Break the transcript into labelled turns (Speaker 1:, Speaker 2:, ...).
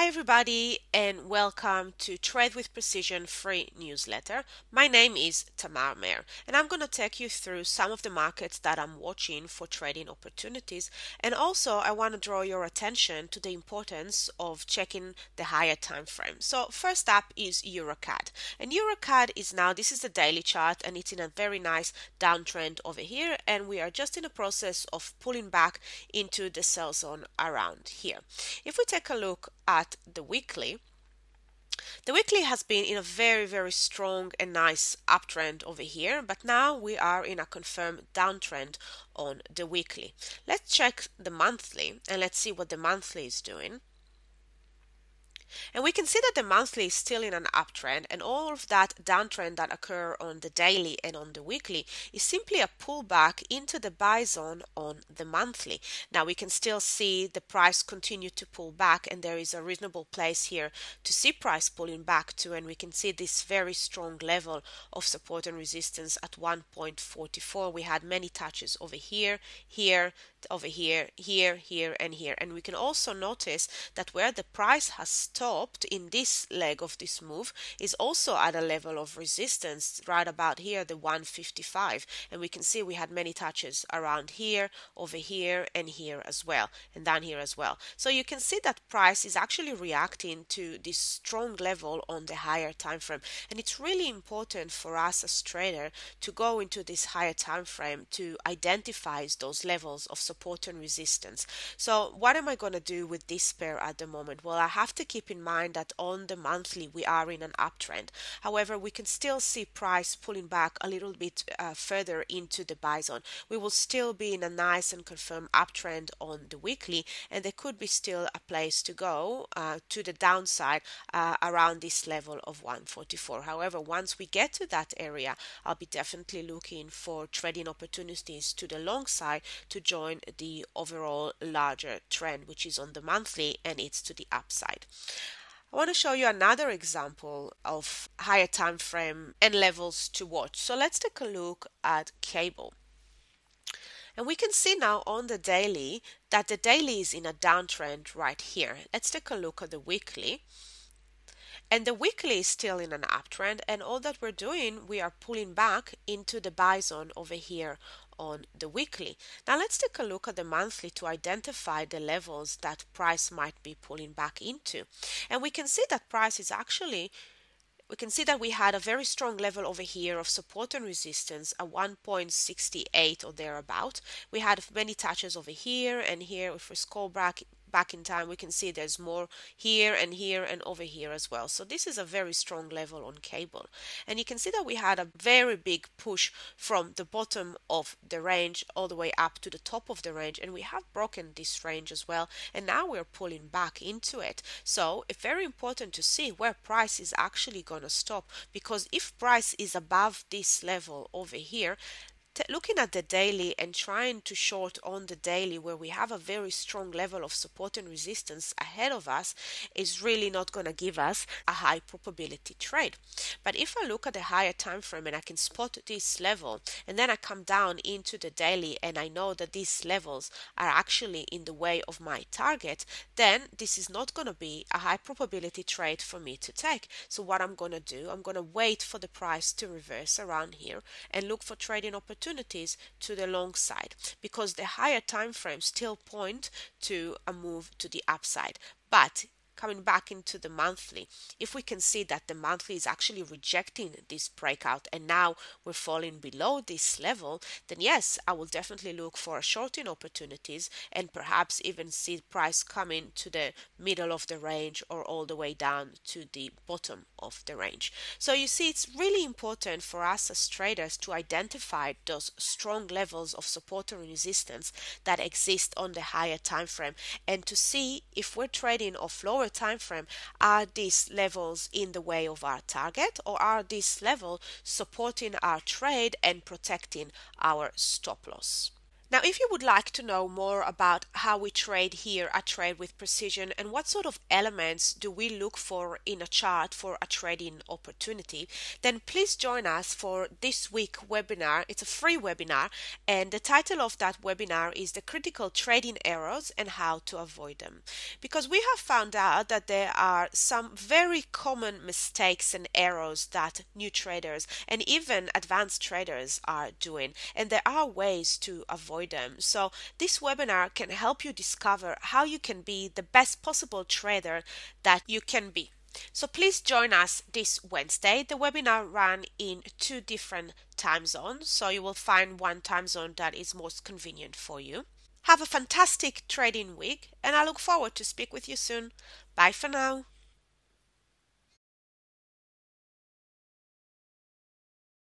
Speaker 1: Hi everybody and welcome to Trade with Precision free newsletter. My name is Tamar Mehr and I'm going to take you through some of the markets that I'm watching for trading opportunities, and also I want to draw your attention to the importance of checking the higher time frame. So first up is EuroCAD, and EuroCAD is now, this is the daily chart and it's in a very nice downtrend over here, and we are just in the process of pulling back into the sell zone around here. If we take a look at the weekly has been in a very strong and nice uptrend over here, but now we are in a confirmed downtrend on the weekly. Let's check the monthly and let's see what the monthly is doing. And we can see that the monthly is still in an uptrend, and all of that downtrend that occur on the daily and on the weekly is simply a pullback into the buy zone on the monthly. Now we can still see the price continue to pull back, and there is a reasonable place here to see price pulling back to, and we can see this very strong level of support and resistance at 1.44. We had many touches over here, over here, here, and here. And we can also notice that where the price has stopped in this leg of this move is also at a level of resistance right about here, the 155. And we can see we had many touches around here, over here, and here as well, and down here as well. So you can see that price is actually reacting to this strong level on the higher time frame. And it's really important for us as trader to go into this higher time frame to identify those levels of support and resistance. So what am I going to do with this pair at the moment? Well, I have to keep in mind that on the monthly we are in an uptrend. However, we can still see price pulling back a little bit further into the buy zone. We will still be in a nice and confirmed uptrend on the weekly, and there could be still a place to go to the downside around this level of 144. However, once we get to that area, I'll be definitely looking for trading opportunities to the long side to join the overall larger trend, which is on the monthly, and it's to the upside. I want to show you another example of higher time frame and levels to watch. So let's take a look at cable. And we can see now on the daily that the daily is in a downtrend right here. Let's take a look at the weekly. And the weekly is still in an uptrend, and all that we're doing, we are pulling back into the buy zone over here on the weekly. Now let's take a look at the monthly to identify the levels that price might be pulling back into. And we can see that price is actually, we can see that we had a very strong level over here of support and resistance at 1.68 or thereabout. We had many touches over here and here. If we scroll back in time, we can see there's more here and over here as well. So this is a very strong level on cable, and you can see that we had a very big push from the bottom of the range all the way up to the top of the range, and we have broken this range as well, and now we're pulling back into it. So it's very important to see where price is actually going to stop, because if price is above this level over here, looking at the daily and trying to short on the daily where we have a very strong level of support and resistance ahead of us is really not going to give us a high probability trade. But if I look at the higher time frame and I can spot this level, and then I come down into the daily and I know that these levels are actually in the way of my target, then this is not going to be a high probability trade for me to take. So what I'm going to do, I'm going to wait for the price to reverse around here and look for trading opportunities to the long side, because the higher time frames still point to a move to the upside. But coming back into the monthly, if we can see that the monthly is actually rejecting this breakout and now we're falling below this level, then yes, I will definitely look for shorting opportunities and perhaps even see price coming to the middle of the range or all the way down to the bottom of the range. So you see, it's really important for us as traders to identify those strong levels of support and resistance that exist on the higher time frame, and to see if we're trading off lower time frame, are these levels in the way of our target, or are these levels supporting our trade and protecting our stop loss? Now, if you would like to know more about how we trade here at Trade with Precision and what sort of elements do we look for in a chart for a trading opportunity, then please join us for this week webinar. It's a free webinar, and the title of that webinar is The Critical Trading Errors and How to Avoid Them. Because we have found out that there are some very common mistakes and errors that new traders and even advanced traders are doing, and there are ways to avoid them. So this webinar can help you discover how you can be the best possible trader that you can be. So please join us this Wednesday. The webinar ran in 2 different time zones, so you will find one time zone that is most convenient for you. Have a fantastic trading week, and I look forward to speak with you soon. Bye for now.